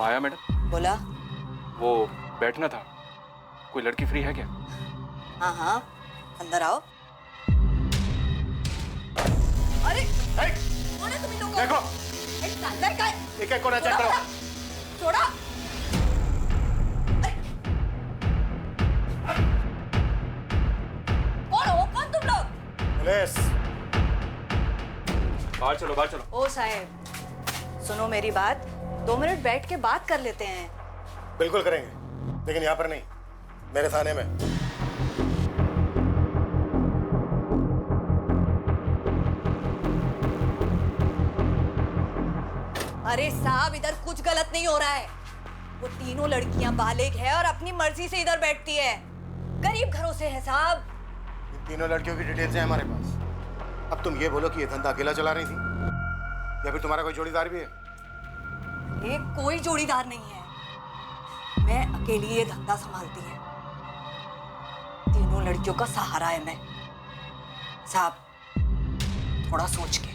माया madam, बोला। वो बैठना था, कोई लड़की फ्री है क्या? हाँ हाँ, अंदर आओ। अरे कौन है तुम लोग? देखो अंदर का एक एक कोना चेक करो। छोड़ा। कौन हो? कौन तुम लोग? पुलिस। बाहर चलो, बाहर चलो। ओ साहब, सुनो मेरी बात, 2 मिनट बैठ के बात कर लेते हैं। बिल्कुल करेंगे, लेकिन यहाँ पर नहीं, मेरे थाने में। अरे साहब, इधर कुछ गलत नहीं हो रहा है। वो तीनों लड़कियां बालिग है और अपनी मर्जी से इधर बैठती है। गरीब घरों से है साहब। इन तीनों लड़कियों की डिटेल्स हैं हमारे पास। अब तुम ये बोलो कि ये धंधा अकेला चला रही थी या फिर तुम्हारा कोई जोड़ीदार भी है? ये कोई जोड़ीदार नहीं है, मैं अकेली ये धंधा संभालती है। तीनों लड़कियों का सहारा है मैं। साहब, थोड़ा सोच के।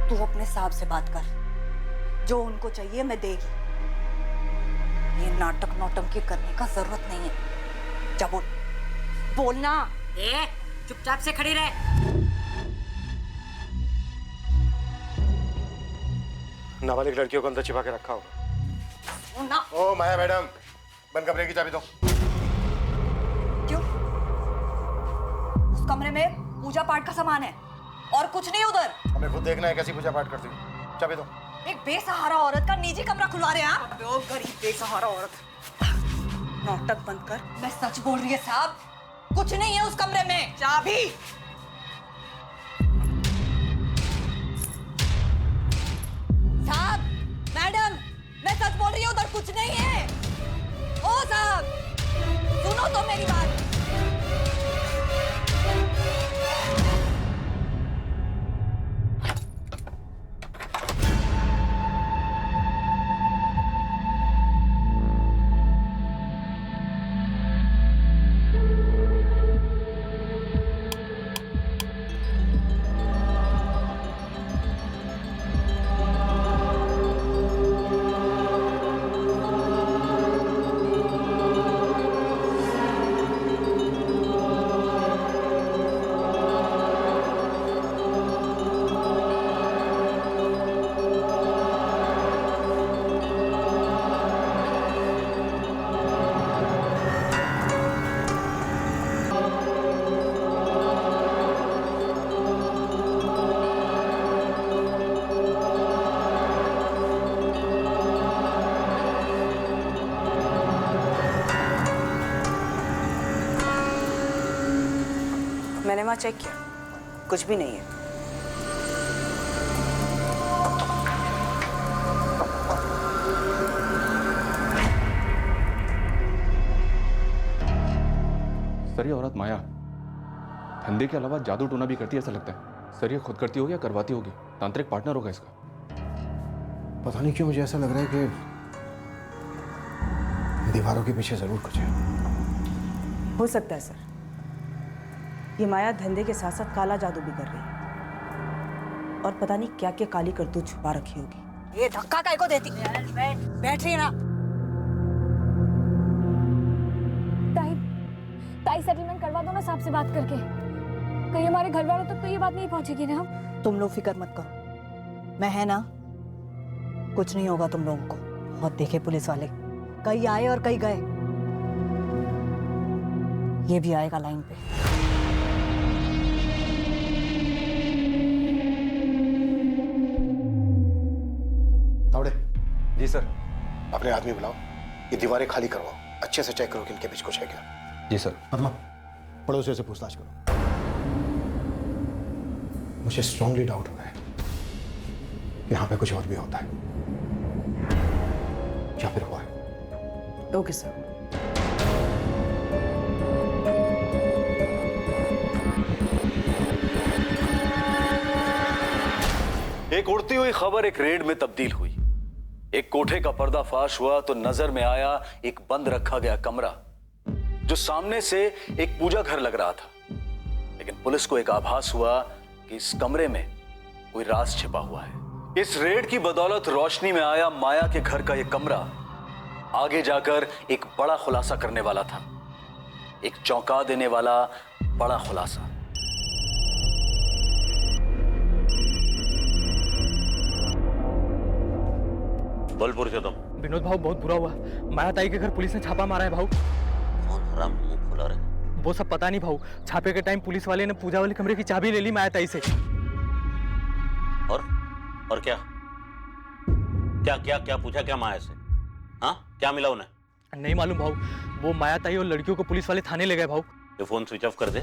तू अपने साहब से बात कर, जो उनको चाहिए मैं देगी। ये नाटक नौटंकी करने का जरूरत नहीं है। जा बोल, बोलना। चुपचाप से खड़ी रहे। नाबालिग लड़कियों को अंदर छिपा के रखा होगा। ना। ओ माया मैडम, बंद कमरे की चाबी दो। क्यों? उस कमरे में पूजा पाठ का सामान है और कुछ नहीं उधर। हमें खुद देखना है कैसी पूजा पाठ करती हो। चाबी दो। एक बेसहारा औरत का निजी कमरा खुलवा रहे हैं आप? गरीब बेसहारा औरत। नाटक बंद कर, मैं सच बोल रही है साहब, कुछ नहीं है उस कमरे में। चाबी। साहब, मैडम, मैं सच बोल रही हूँ, उधर कुछ नहीं है। ओ साहब, सुनो तो मेरी बात। मैंने वहां चेक किया, कुछ भी नहीं है। सर ये औरत माया धंधे के अलावा जादू टोना भी करती है ऐसा लगता है। सर ये खुद करती होगी या करवाती होगी? तांत्रिक पार्टनर होगा इसका। पता नहीं क्यों मुझे ऐसा लग रहा है कि दीवारों के पीछे जरूर कुछ है। हो सकता है सर, ये माया धंधे के साथ साथ काला जादू भी कर रही है और पता नहीं क्या क्या काली करतूत छुपा रखी होगी। ये धक्का काय को देती? बैठ रही है ना। ताई सेटलमेंट करवा दो ना साहब से बात करके, कहीं हमारे घर वालों तक तो ये बात नहीं पहुंचेगी ना। तुम लोग फिक्र मत करो, मैं है ना, कुछ नहीं होगा तुम लोगों को। बहुत देखे पुलिस वाले, कई आए और कई गए, ये भी आएगा लाइन पे। तावड़े। जी सर। अपने आदमी बुलाओ, ये दीवारें खाली करवाओ, अच्छे से चेक करो कि इनके बीच कुछ है क्या। जी सर। पद्मा, पड़ोसियों से पूछताछ करो। मुझे स्ट्रांगली डाउट हो रहा है कि यहाँ पे कुछ और भी होता है या फिर हुआ है। Okay sir. एक उड़ती हुई खबर एक रेड में तब्दील हुई। एक कोठे का पर्दाफाश हुआ तो नजर में आया एक बंद रखा गया कमरा जो सामने से एक पूजा घर लग रहा था, लेकिन पुलिस को एक आभास हुआ कि इस कमरे में कोई राज छिपा हुआ है। इस रेड की बदौलत रोशनी में आया माया के घर का यह कमरा आगे जाकर एक बड़ा खुलासा करने वाला था, एक चौंका देने वाला बड़ा खुलासा। बोल पुरुषोत्तम। विनोद भाऊ बहुत बुरा हुआ। माया ताई के घर पुलिस ने छापा मारा है भाऊ। कौन हराम मुंह खोला रहे? वो सब पता नहीं भाऊ। छापे के टाइम पुलिस वाले ने पूजा वाले कमरे की चाबी ले ली माया ताई से। और क्या क्या क्या क्या पूछा क्या माया से? हाँ, क्या मिला उन्हें? नहीं मालूम भाऊ। वो माया ताई और लड़कियों को पुलिस वाले थाने ले गए भाऊ। ये फोन स्विच ऑफ कर दे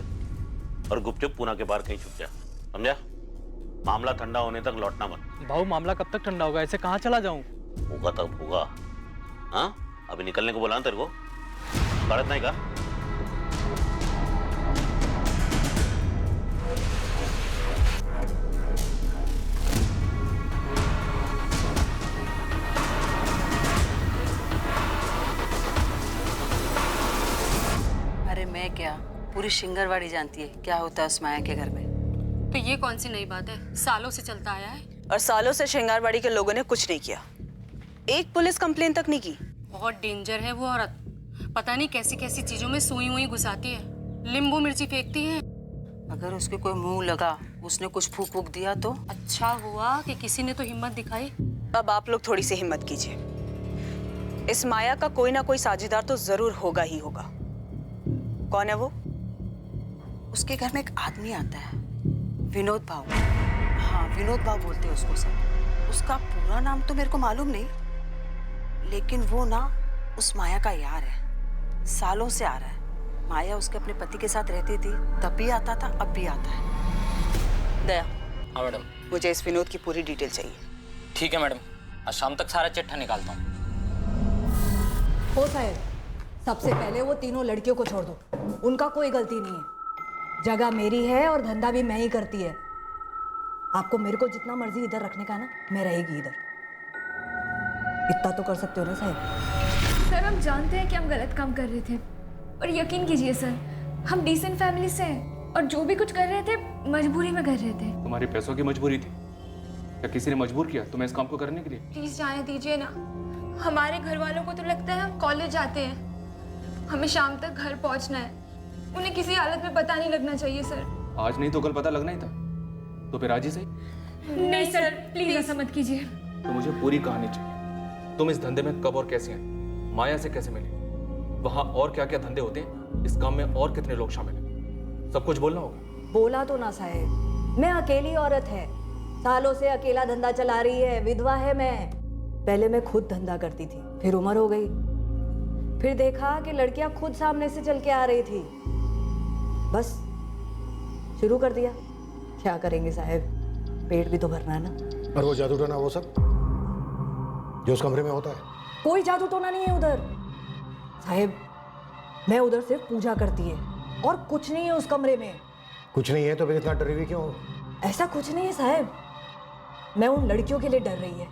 और गुपचुप पूना के बाहर कहीं छुप जा, समझा? मामला ठंडा होने तक लौटना मत। भाऊ मामला कब तक ठंडा होगा? ऐसे कहाँ चला जाऊं? होगा तब होगा। हाँ, अभी निकलने को बोला ना तेरे को? भारत नहीं का? अरे मैं क्या, पूरी शिंगरवाड़ी जानती है क्या होता है उस माया के घर में। तो ये कौन सी नई बात है? सालों से चलता आया है। और सालों से शिंगारवाड़ी के लोगों ने कुछ नहीं किया, एक पुलिस कंप्लेन तक नहीं की। बहुत डेंजर है वो औरत। पता नहीं कैसी कैसी चीजों में सुई हुई घुसाती है, नींबू मिर्ची फेंकती है। अगर उसके कोई मुंह लगा, उसने कुछ फूक फूक दिया तो? अच्छा हुआ कि किसी ने तो हिम्मत दिखाई। अब आप लोग थोड़ी सी हिम्मत कीजिए, इस माया का कोई ना कोई साझेदार तो जरूर होगा ही होगा। कौन है वो? उसके घर में एक आदमी आता है, विनोद भाऊ। हाँ, विनोद भाऊ बोलते हैं उसको सब। उसका पूरा नाम तो मेरे को मालूम नहीं, लेकिन वो ना उस माया का यार है, सालों से आ रहा है। माया उसके अपने पति के साथ रहती थी, तब भी आता था, अब भी आता है। दया। हाँ मैडम। मुझे इस विनोद की पूरी डिटेल चाहिए। ठीक है मैडम, आज शाम तक सारा चिट्ठा निकालता हूँ। हो साहब, सबसे पहले वो तीनों लड़कियों को छोड़ दो, उनका कोई गलती नहीं है। जगह मेरी है और धंधा भी मैं ही करती है। आपको मेरे को जितना मर्जी इधर रखने का है ना, मैं रहेगी इधर। इतना तो कर सकते हो ना साहब? सर हम जानते हैं कि हम गलत काम कर रहे थे, और यकीन कीजिए सर, हम डिसेंट फैमिली से हैं और जो भी कुछ कर रहे थे मजबूरी में कर रहे थे। तुम्हारी पैसों की मजबूरी थी या किसी ने मजबूर किया तुम्हें इस काम को करने के लिए? प्लीज जाने दीजिए ना। हमारे घर वालों को तो लगता है हम कॉलेज जाते हैं, हमें शाम तक घर पहुंचना है। उन्हें किसी हालत में पता नहीं लगना चाहिए सर। आज नहीं तो कल पता लगना ही था, तो फिर आज ही सही। नहीं सर, प्लीज ऐसा मत कीजिए। तो मुझे पूरी कहानी चाहिए। तुम इस धंधे में कब और कैसे हैं? माया से कैसे मिले? वहाँ और क्या क्या धंधे होते हैं? इस काम में और कितने लोग शामिल हैं? सब कुछ बोलना होगा। बोला तो ना साहब, मैं अकेली औरत है, सालों से अकेला धंधा चला रही है, विधवा है मैं। पहले मैं खुद धंधा करती थी, फिर उम्र हो गई, फिर देखा कि लड़कियां खुद सामने से चल के आ रही थी, बस शुरू कर दिया। क्या करेंगे साहब, पेट भी तो भरना है ना। और वो जादू टोना वो सब जो उस कमरे में होता है? कोई जादू टोना नहीं है उधर साहब, मैं उधर सिर्फ पूजा करती है और कुछ नहीं है उस कमरे में। कुछ नहीं है तो फिर इतना डरी हुई क्यों हो? ऐसा कुछ नहीं है साहब, मैं उन लड़कियों के लिए डर रही है,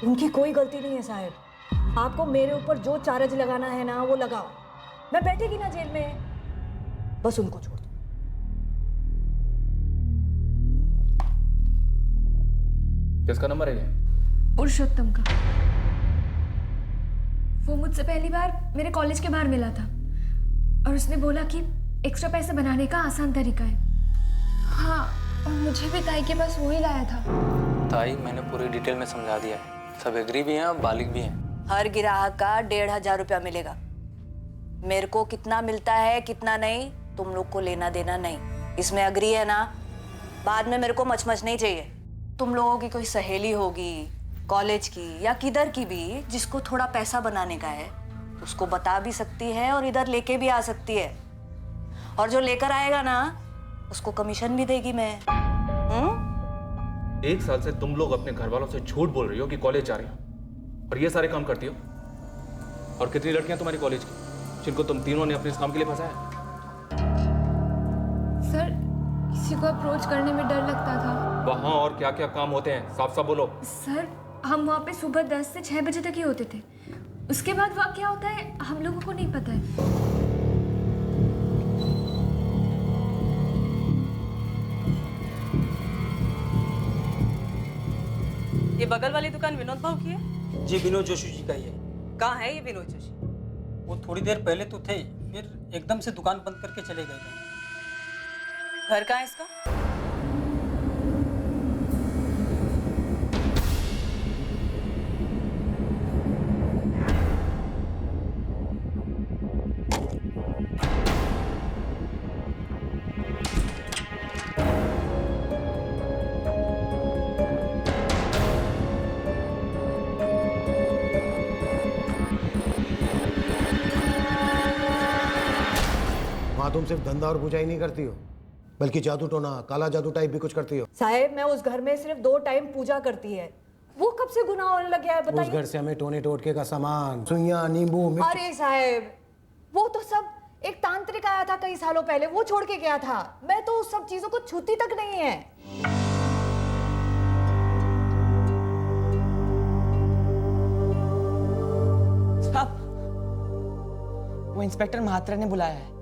उनकी कोई गलती नहीं है साहब। आपको मेरे ऊपर जो चार्ज लगाना है ना वो लगाओ, मैं बैठेगी ना जेल में, बस उनको छोड़ दो। किसका नंबर है ये? पुरुषोत्तम का। वो मुझसे पहली बार मेरे कॉलेज के बाहर मिला था और उसने बोला कि एक्स्ट्रा पैसे बनाने का आसान तरीका है। हाँ, और मुझे भी ताई के पास वो ही लाया था। ताई मैंने पूरी डिटेल में समझा दिया है, सब एग्री भी हैं और बालिग भी हैं। हर ग्राहक का 1500 रुपया मिलेगा। मेरे को कितना मिलता है कितना नहीं, तुम लोग को लेना देना नहीं। इसमें अग्री है ना? बाद में मेरे को मचमच नहीं चाहिए। तुम लोगों की कोई सहेली होगी कॉलेज की या किधर की भी, जिसको थोड़ा पैसा बनाने का है, उसको बता भी सकती है और इधर लेके भी आ सकती है। और जो लेकर आएगा ना, उसको कमीशन भी देगी मैं। 1 साल से तुम लोग अपने घर वालों से झूठ बोल रही हो कि कॉलेज जा रही हो और ये सारे काम करती हो। और कितनी लड़कियां तुम्हारी कॉलेज की जिनको तुम तीनों ने अपने इस काम के लिए फंसाया? सर किसी को अप्रोच करने में डर लगता था। वहां और क्या क्या काम होते हैं, साफ साफ बोलो। सर हम वहाँ पे सुबह 10 से 6 बजे तक ही होते थे। उसके बाद वहाँ क्या होता है हम लोगों को नहीं पता है। ये बगल वाली दुकान विनोद भाव की है? जी विनोद जोशी जी का ही है। कहाँ है ये विनोद जोशी? वो थोड़ी देर पहले तो थे, फिर एकदम से दुकान बंद करके चले गए थे। घर कहाँ है इसका? वहाँ तुम सिर्फ धंधा और पूजा ही नहीं करती हो, बल्कि जादू टोना, काला जादू टाइप भी कुछ करती हो। साहेब मैं उस घर में सिर्फ 2 टाइम पूजा करती है, वो कब से गुनाह होने लग गया है उस बताइए। घर से हमें टोने टोटके का सामान, सुइयां, नींबू, मिर्च। अरे साहेब वो तो सब एक तांत्रिक आया था कई सालों पहले, वो छोड़ के गया था। मैं तो उस सब चीजों को छूती तक नहीं है। साहब वो इंस्पेक्टर महात्रा ने बुलाया है,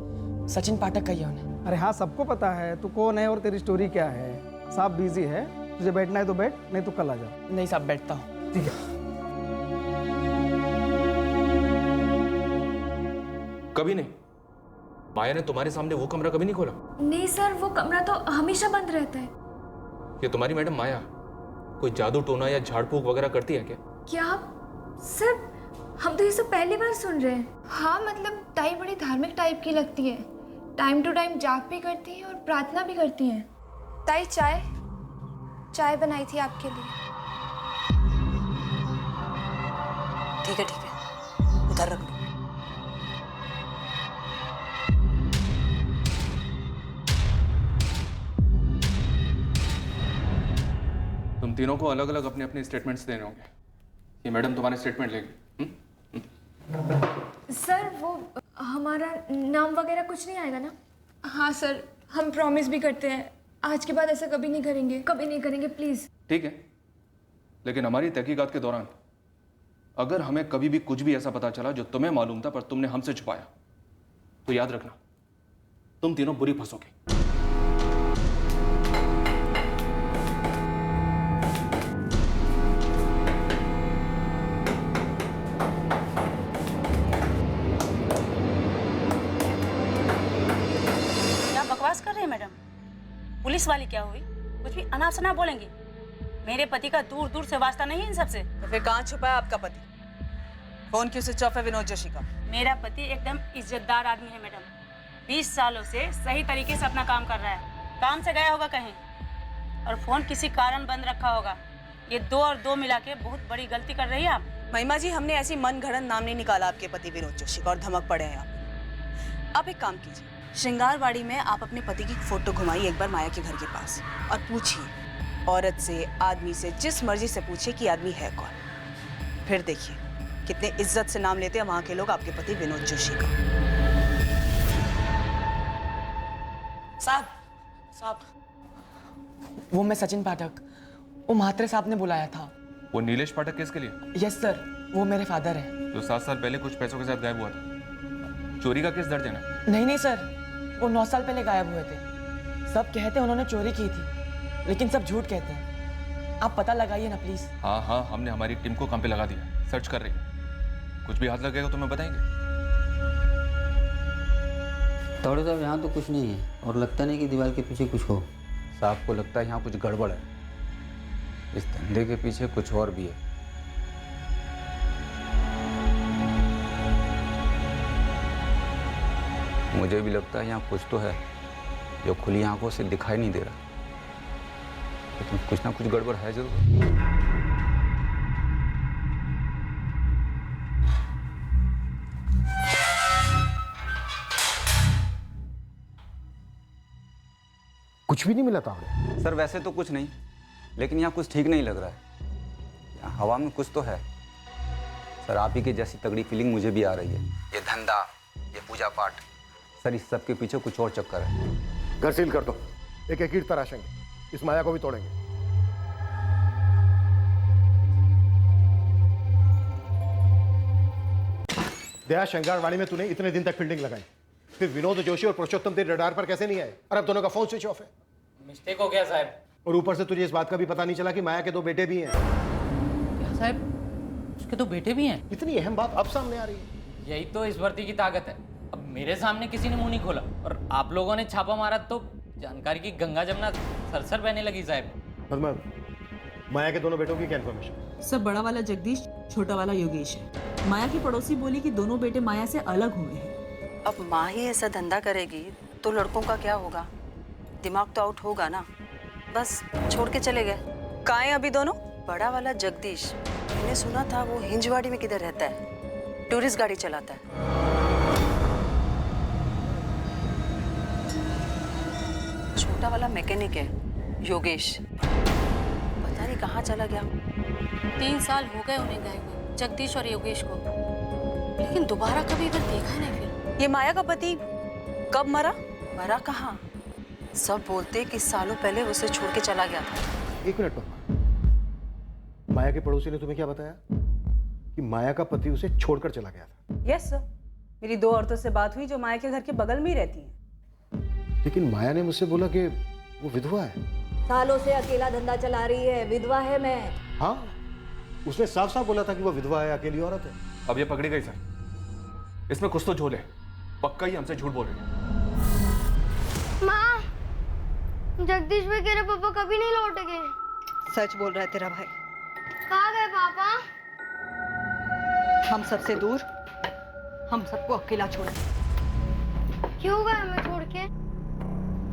सचिन पाठक कही है उन्हें। अरे हाँ सबको पता है तू कौन है और तेरी स्टोरी क्या है। साहब बिजी है, तुझे बैठना है तो बैठ, नहीं तो कल आ जा। नहीं साहब बैठता हूँ। ठीक है। कभी नहीं। माया ने तुम्हारे सामने वो कमरा कभी नहीं खोला? नहीं सर वो कमरा तो हमेशा बंद रहता है। ये तुम्हारी मैडम माया कोई जादू टोना या झाड़ फूक वगैरह करती है क्या? क्या सर हम तो ये सब पहली बार सुन रहे हैं। हाँ मतलब ताई बड़ी धार्मिक टाइप की लगती है, टाइम टू टाइम जाप भी करती है और प्रार्थना भी करती हैं। ताई चाय बनाई थी आपके लिए। ठीक है उधर रख लो। तुम तीनों को अलग अलग अपने अपने स्टेटमेंट्स देने होंगे। ये मैडम तुम्हारे स्टेटमेंट लेंगे। सर वो हमारा नाम वगैरह कुछ नहीं आएगा ना? हाँ सर हम प्रॉमिस भी करते हैं आज के बाद ऐसा कभी नहीं करेंगे प्लीज। ठीक है, लेकिन हमारी तहकीकात के दौरान अगर हमें कभी भी कुछ भी ऐसा पता चला जो तुम्हें मालूम था पर तुमने हमसे छुपाया, तो याद रखना तुम तीनों बुरी फंसोगे। कर रहे हैं मैडम? पुलिस वाली क्या हुई? कुछ भी अनाप शनाप बोलेंगी? मेरे पति का दूर दूर से वास्ता नहीं है इन सबसे। तो फिर कहाँ छुपा है आपका पति? फोन क्यों स्विच ऑफ है विनोद जोशी का? मेरा पति एकदम इज्जतदार आदमी है मैडम। 20 सालों से सही तरीके से अपना काम कर रहा है। काम से गया होगा कहीं और फोन किसी कारण बंद रखा होगा। ये 2 और 2 मिला के बहुत बड़ी गलती कर रही है आप। महिमा जी हमने ऐसी मन घड़न नाम नहीं निकाला आपके पति विनोद जोशी का और धमक पड़े हैं आप एक काम कीजिए, श्रृंगारवाड़ी में आप अपने पति की फोटो घुमाइए एक बार माया के घर के पास और पूछिए औरत से, आदमी से, जिस मर्जी से पूछिए कि आदमी है कौन। फिर देखिए कितने इज्जत से नाम लेते हैं वहां के लोग आपके पति विनोद जोशी का। साहब वो मैं सचिन पाठक, वो महात्रे साहब ने बुलाया था। वो नीलेश पाठक किसके लिए? यस सर वो मेरे फादर है। जो 7 साल पहले कुछ पैसों के साथ गायब हुआ था। चोरी का केस दर्ज है ना? नहीं सर वो 9 साल पहले गायब हुए थे। सब कहते हैं उन्होंने चोरी की थी, लेकिन सब झूठ कहते हैं। आप पता लगाइए ना प्लीज। हाँ हमने हमारी टीम को काम पे लगा दिया, सर्च कर रही है। कुछ भी हाथ लगेगा तो मैं बताएंगे। थोड़े साहब यहाँ तो कुछ नहीं है और लगता नहीं कि दीवार के पीछे कुछ हो। साहब को लगता है यहाँ कुछ गड़बड़ है, इस धंधे के पीछे कुछ और भी है। मुझे भी लगता है यहाँ कुछ तो है जो खुली आंखों से दिखाई नहीं दे रहा, लेकिन कुछ ना कुछ गड़बड़ है जरूर। कुछ भी नहीं मिला था? सर वैसे तो कुछ नहीं, लेकिन यहाँ कुछ ठीक नहीं लग रहा है। यहाँ हवा में कुछ तो है सर। आप ही की जैसी तगड़ी फीलिंग मुझे भी आ रही है। ये धंधा, ये पूजा पाठ, सर इस सब के पीछे कुछ और चक्कर है। घर सील कर दो, एक एक ईंट तराशेंगे, इस माया को भी तोड़ेंगे। दया, शंगारवाड़ी में तूने इतने दिन तक फील्डिंग लगाई, फिर विनोद जोशी और पुरुषोत्तम तेरे रडार पर कैसे नहीं आए? और अब दोनों का फोन स्विच ऑफ है। मिस्टेक हो गया साहब। और ऊपर से तुझे इस बात का भी पता नहीं चला कि माया के 2 बेटे भी हैं। क्या साहब, उसके 2 बेटे भी हैं? इतनी अहम बात अब सामने आ रही है। यही तो इस भर्ती की ताकत है। अब मेरे सामने किसी ने मुंह नहीं खोला और आप लोगों ने छापा मारा तो जानकारी की गंगा जमुना सरसर बहने लगी साहब। मतलब माया के दोनों बेटों की क्या इन्फॉर्मेशन? सब बड़ा वाला जगदीश, छोटा वाला योगेश है। माया की पड़ोसी बोली कि दोनों बेटे माया से अलग हुए हैं। अब माँ ही ऐसा धंधा करेगी तो लड़कों का क्या होगा? दिमाग तो आउट होगा ना। बस छोड़ के चले गए। कहाँ हैं अभी दोनों? बड़ा वाला जगदीश, मैंने सुना था वो हिंजवाड़ी में किधर रहता है, टूरिस्ट गाड़ी चलाता है। छोटा वाला मैकेनिक है योगेश, पता नहीं कहाँ चला गया। 3 साल हो गए उन्हें गए हुए, जगदीश और योगेश को, लेकिन दोबारा कभी इधर देखा नहीं। फिर ये माया का पति कब मरा? मरा कहाँ? सब बोलते कि सालों पहले उसे छोड़ के चला गया था। 1 मिनट पापा, माया के पड़ोसी ने तुम्हें क्या बताया कि माया का पति उसे छोड़कर चला गया था? यस सर, मेरी 2 औरतों से बात हुई जो माया के घर के बगल में ही रहती हैं। लेकिन माया ने मुझसे बोला कि वो विधवा है। सालों से अकेला धंधा चला रही है, विधवा है मैं। हाँ, उसने साफ साफ बोला था कि वो विधवा है, अकेली औरत है। अब ये पकड़ी गई सर, इसमें कुछ तो झोल है। पक्का ही हमसे झूठ बोल रही है। माँ, जगदीश भाई कह रहे पापा कभी नहीं लौटेंगे। सच बोल रहा है तेरा भाई। कहाँ गए पापा? हम सबसे दूर, हम सबको अकेला छोड़। क्यों गए हमें छोड़ के?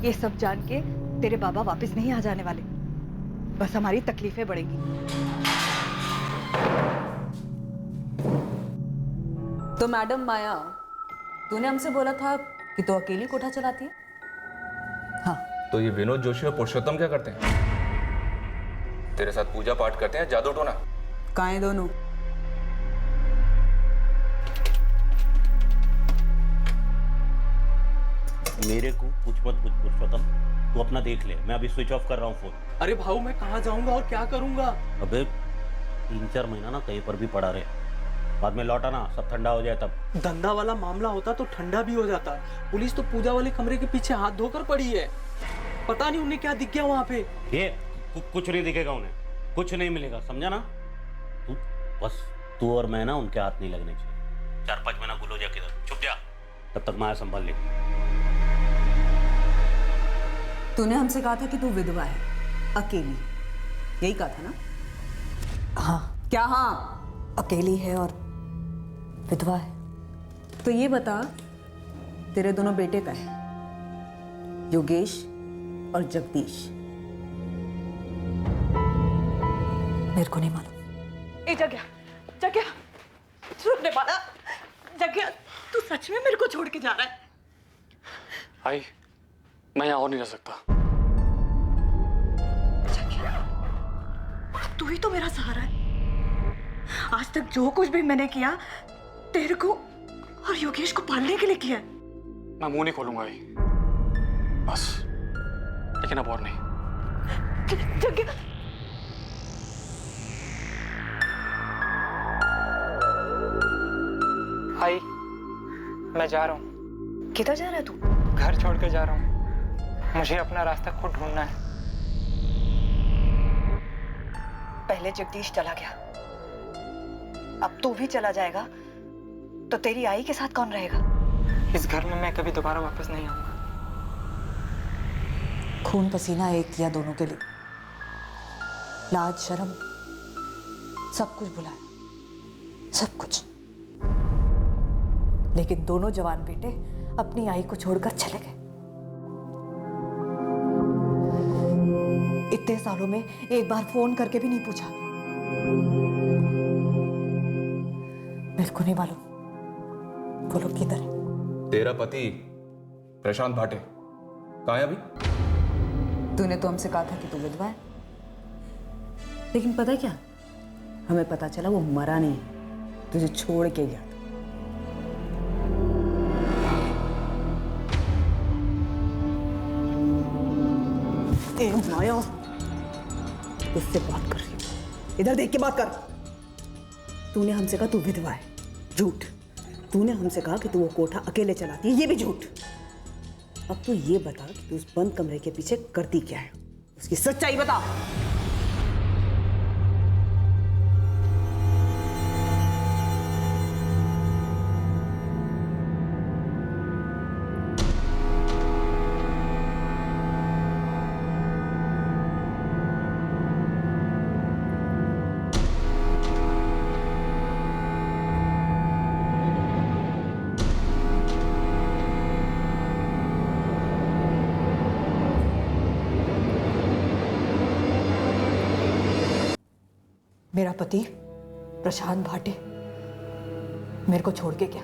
ये सब जान के तेरे बाबा वापस नहीं आ जाने वाले, बस हमारी तकलीफें बढ़ेंगी। तो मैडम माया, तूने हमसे बोला था कि तो अकेली कोठा चलाती है। हाँ, तो ये विनोद जोशी और पुरुषोत्तम क्या करते हैं? तेरे साथ पूजा पाठ करते हैं, जादू टोना? कहाँ हैं दोनों? मेरे को कुछ मत पूछ पुरुषोत्तम, तू अपना देख ले। मैं अभी स्विच ऑफ कर रहा हूँ फोन। अरे भाऊ, मैं कहाँ जाऊंगा और क्या करूंगा? अबे 3-4 महीना ना कहीं पर भी पड़ा रहे, बाद में लौटा ना, सब ठंडा हो जाए तब। धंधा वाला मामला होता तो ठंडा भी हो जाता। पुलिस तो पूजा वाले कमरे के पीछे हाथ धोकर पड़ी है। पता नहीं उन्हें क्या दिख गया वहां पे। ये कुछ नहीं दिखेगा उन्हें, कुछ नहीं मिलेगा, समझा ना? तू बस, तू और मैं ना उनके हाथ नहीं लगने चाहिए। 4-5 महीना गुलो जा किधर, छुप जा, तब तक माया संभाल लेगी। तूने हमसे कहा था कि तू विधवा है, अकेली, यही कहा था ना? हाँ। क्या हाँ? अकेली है और विधवा है। तो ये बता, तेरे दोनों बेटे का है, योगेश और जगदीश? मेरे को नहीं मालूम। ए जग्या, जग्या, रुकने वाला। जग्या, तू सच में मेरे को छोड़ के जा रहा है? आई, मैं यहाँ और नहीं रह सकता। जग्या, तू ही तो मेरा सहारा है। आज तक जो कुछ भी मैंने किया, तेरे को और योगेश को पालने के लिए किया है। मैं मुंह नहीं खोलूंगा आई, बस, लेकिन अब और नहीं। जग्या, आई, मैं जा रहा हूँ। किधर जा रहा है तू? घर छोड़ के जा रहा हूँ। मुझे अपना रास्ता खुद ढूंढना है। पहले जगदीश चला गया, अब तू भी चला जाएगा तो तेरी आई के साथ कौन रहेगा? इस घर में मैं कभी दोबारा वापस नहीं आऊंगा। खून पसीना एक किया दोनों के लिए, लाज शर्म सब कुछ भुलाया, सब कुछ। लेकिन दोनों जवान बेटे अपनी आई को छोड़कर चले गए। इतने सालों में एक बार फोन करके भी नहीं पूछा। मेरे को नहीं मालूम वो लोग किधर है। तेरा पति प्रशांत भाटे कहाँ है अभी? तूने तो हमसे कहा था कि तू विधवा है। लेकिन पता है क्या, हमें पता चला वो मरा नहीं है, तुझे छोड़ के गया था। ए माया, उससे बात कर रही हूँ, इधर देख के बात कर। तूने हमसे कहा तू विधवा है, झूठ। तूने हमसे कहा कि तू वो कोठा अकेले चलाती है, ये भी झूठ। अब तू ये बता कि तू उस बंद कमरे के पीछे करती क्या है, उसकी सच्चाई बता। मेरा पति प्रशांत भाटे मेरे को छोड़ के गया।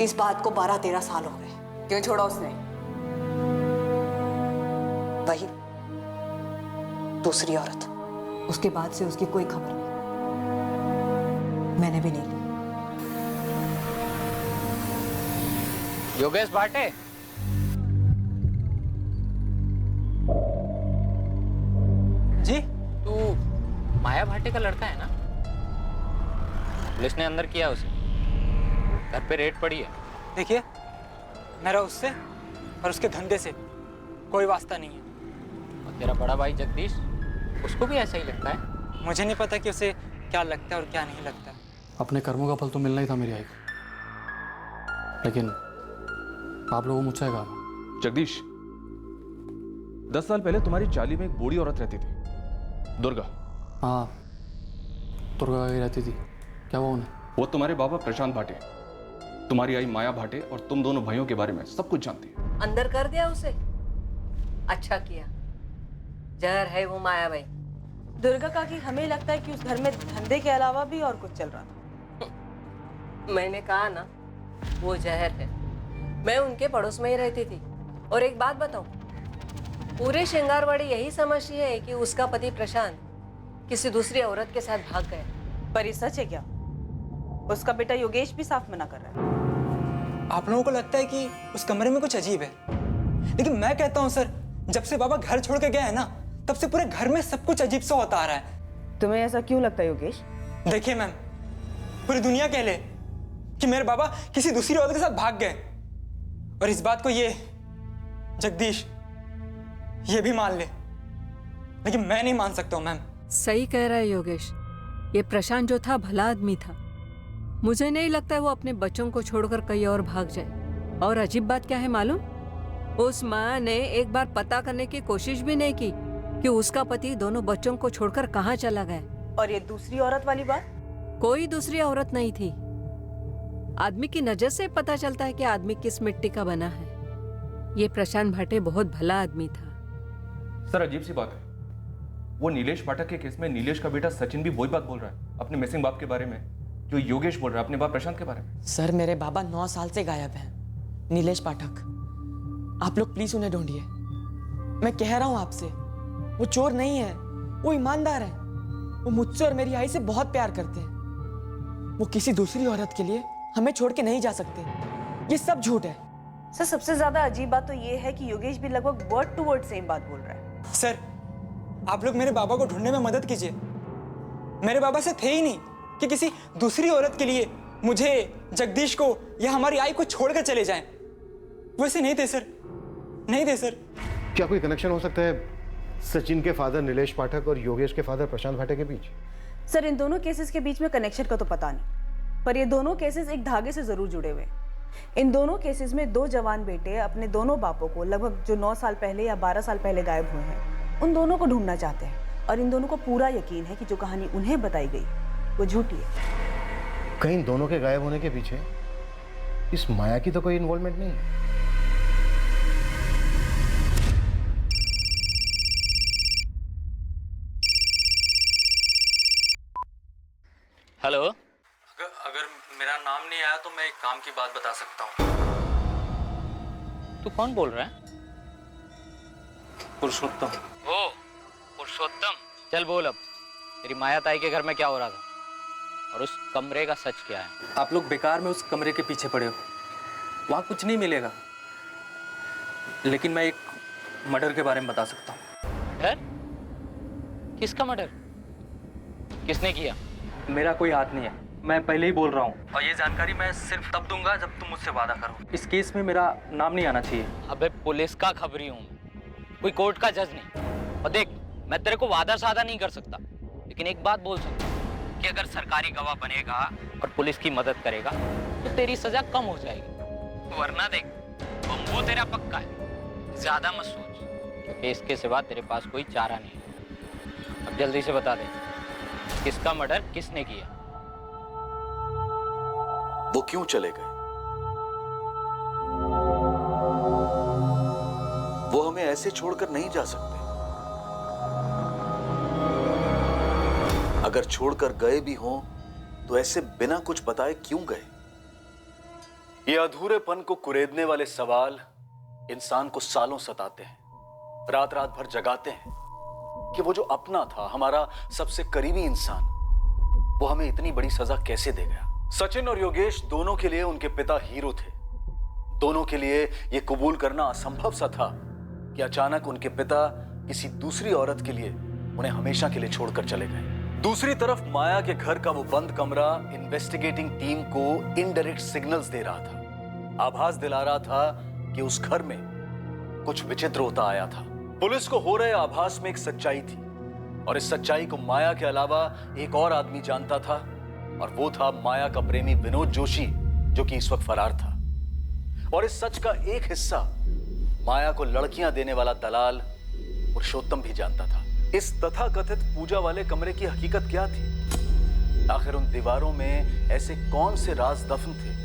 इस बात को 12-13 साल हो गए। क्यों छोड़ा उसने? वही दूसरी औरत। उसके बाद से उसकी कोई खबर नहीं, मैंने भी नहीं ली। योगेश भाटे, जी? तू माया भाटे का लड़का है ना? पुलिस ने अंदर किया उसे, घर पे रेड पड़ी है। देखिए, मेरा उससे और उसके धंधे से कोई वास्ता नहीं है। और तेरा बड़ा भाई जगदीश, उसको भी ऐसा ही लगता है? मुझे नहीं पता कि उसे क्या लगता है और क्या नहीं लगता। अपने कर्मों का फल तो मिलना ही था मेरी आई को, लेकिन आप लोगों मुझसे कहा। जगदीश, 10 साल पहले तुम्हारी चाली में एक बूढ़ी औरत रहती थी, दुर्गा। हाँ, दुर्गा ही रहती थी। क्या हुआ उन्हें? वो तुम्हारे बाबा प्रशांत भाटे, तुम्हारी आई माया भाटे और तुम दोनों भाइयों के बारे में सब कुछ जानती है। अंदर कर दिया उसे? अच्छा किया, जहर है वो माया भाई। दुर्गा का कि हमें लगता है कि उस घर में धंधे के अलावा भी और कुछ चल रहा था। मैंने कहा ना, वो जहर है। मैं उनके पड़ोस में ही रहती थी। और एक बात बताऊं, पूरे श्रृंगारवाड़ी यही समझती है कि उसका पति प्रशांत किसी दूसरी औरत के साथ भाग गया। पर ये सच है क्या? उसका बेटा योगेश भी साफ मना कर रहा है। आप लोगों को लगता है कि उस कमरे में कुछ अजीब है, लेकिन मैं कहता हूँ सर, जब से बाबा घर छोड़ के गए हैं ना, तब से पूरे घर में सब कुछ अजीब सा होता आ रहा है। तुम्हें ऐसा क्यों लगता है योगेश? देखिए मैम, पूरी दुनिया कह ले कि मेरे बाबा किसी दूसरी औरत के साथ भाग गए, और इस बात को ये जगदीश ये भी मान ले, लेकिन मैं नहीं मान सकता हूँ मैम। सही कह रहा है योगेश, ये प्रशांत जो था भला आदमी था। मुझे नहीं लगता है वो अपने बच्चों को छोड़कर कहीं और भाग जाए। और अजीब बात क्या है मालूम? उस माँ ने एक बार पता करने की कोशिश भी नहीं की कि उसका पति दोनों बच्चों को छोड़कर कहाँ चला गया। और ये दूसरी औरत वाली बात? कोई दूसरी औरत नहीं थी। आदमी की नजर से पता चलता है कि आदमी किस मिट्टी का बना है। ये प्रशांत भाटे बहुत भला आदमी था। सर, अजीब सी बात है, वो नीलेश पाठक के केस में नीलेश का बेटा सचिन भी वही बात बोल रहा है अपने मिसिंग बाप के बारे में जो योगेश बोल रहा है अपने बाप प्रशांत के बारे में। सर, मेरे बाबा 9 साल से गायब हैं। नीलेश पाठक, आप लोग प्लीज उन्हें ढूंढिए। मैं कह रहा हूं आपसे, वो चोर नहीं है, वो ईमानदार है। वो मुझसे और मेरी आई से बहुत प्यार करते हैं। वो किसी दूसरी औरत के लिए हमें छोड़ के नहीं जा सकते। ये सब झूठ है। सर, सबसे ज्यादा अजीब बात तो ये है कि योगेश भी लगभग वर्ड टू वर्ड सेम बात बोल रहा है। सर, आप लोग मेरे बाबा को ढूंढने में मदद कीजिए। मेरे बाबा से थे ही नहीं कि किसी दूसरी औरत के लिए मुझे, जगदीश को या हमारी आई को छोड़कर चले जाएं। वैसे नहीं थे सर, नहीं थे सर। क्या कोई कनेक्शन हो सकता है सचिन के फादर नीलेश पाठक और योगेश के फादर प्रशांत भाटे के बीच? सर, इन दोनों केसेस के बीच में कनेक्शन का तो पता नहीं, पर ये दोनों केसेस एक धागे से जरूर जुड़े हुए। इन दोनों केसेस में 2 जवान बेटे अपने दोनों बापों को लगभग जो 9 साल पहले या 12 साल पहले गायब हुए हैं, उन दोनों को ढूंढना चाहते हैं। और इन दोनों को पूरा यकीन है कि जो कहानी उन्हें बताई गई वो झूठी है। कहीं दोनों के गायब होने के पीछे इस माया की तो कोई इन्वॉल्वमेंट नहीं है? हेलो। अगर मेरा नाम नहीं आया तो मैं एक काम की बात बता सकता हूँ। तू कौन बोल रहा है? पुरुषोत्तम। ओ पुरुषोत्तम, चल बोल अब, तेरी माया ताई के घर में क्या हो रहा था और उस कमरे का सच क्या है? आप लोग बेकार में उस कमरे के पीछे पड़े हो, वहाँ कुछ नहीं मिलेगा, लेकिन मैं एक मर्डर के बारे में बता सकता हूँ। मर्डर? किसका मर्डर? किसने किया? मेरा कोई हाथ नहीं है, मैं पहले ही बोल रहा हूँ, और ये जानकारी मैं सिर्फ तब दूंगा जब तुम मुझसे वादा करो। इस केस में मेरा नाम नहीं आना चाहिए। अबे पुलिस का खबरी हूँ, कोई कोर्ट का जज नहीं। और देख, मैं तेरे को वादा सादा नहीं कर सकता, लेकिन एक बात बोल सकता हूँ कि अगर सरकारी गवाह बनेगा और पुलिस की मदद करेगा तो तेरी सजा कम हो जाएगी, वरना देख बम्बू तेरा पक्का है। ज्यादा मत सोच, क्योंकि इसके सिवा तेरे पास कोई चारा नहीं है। अब जल्दी से बता दे, किसका मर्डर किसने किया? वो क्यों चले गए? वो हमें ऐसे छोड़कर नहीं जा सकते। अगर छोड़कर गए भी हों तो ऐसे बिना कुछ बताए क्यों गए? ये अधूरेपन को कुरेदने वाले सवाल इंसान को सालों सताते हैं, रात रात भर जगाते हैं कि वो जो अपना था, हमारा सबसे करीबी इंसान, वो हमें इतनी बड़ी सजा कैसे दे गया। सचिन और योगेश दोनों के लिए उनके पिता हीरो थे। दोनों के लिए यह कबूल करना असंभव सा था कि अचानक उनके पिता किसी दूसरी औरत के लिए उन्हें हमेशा के लिए छोड़कर चले गए। दूसरी तरफ माया के घर का वो बंद कमरा इन्वेस्टिगेटिंग टीम को इनडायरेक्ट सिग्नल्स दे रहा था, आभास दिला रहा था कि उस घर में कुछ विचित्र होता आया था। पुलिस को हो रहे आभास में एक सच्चाई थी, और इस सच्चाई को माया के अलावा एक और आदमी जानता था, और वो था माया का प्रेमी विनोद जोशी, जो कि इस वक्त फरार था। और इस सच का एक हिस्सा माया को लड़कियां देने वाला दलाल पुरुषोत्तम भी जानता था। इस तथाकथित पूजा वाले कमरे की हकीकत क्या थी? आखिर उन दीवारों में ऐसे कौन से राज दफन थे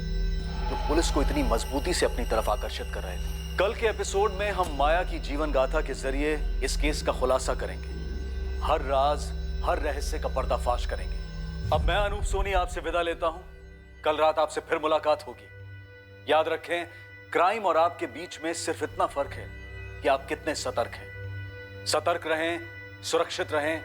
जो पुलिस को इतनी मजबूती से अपनी तरफ आकर्षित कर रहे थे? कल के एपिसोड में हम माया की जीवन गाथा के जरिए इस केस का खुलासा करेंगे, हर राज, हर रहस्य का पर्दाफाश करेंगे। अब मैं अनूप सोनी आपसे विदा लेता हूं। कल रात आपसे फिर मुलाकात होगी। याद रखें, क्राइम और आपके बीच में सिर्फ इतना फर्क है कि आप कितने सतर्क हैं। सतर्क रहें, सुरक्षित रहें,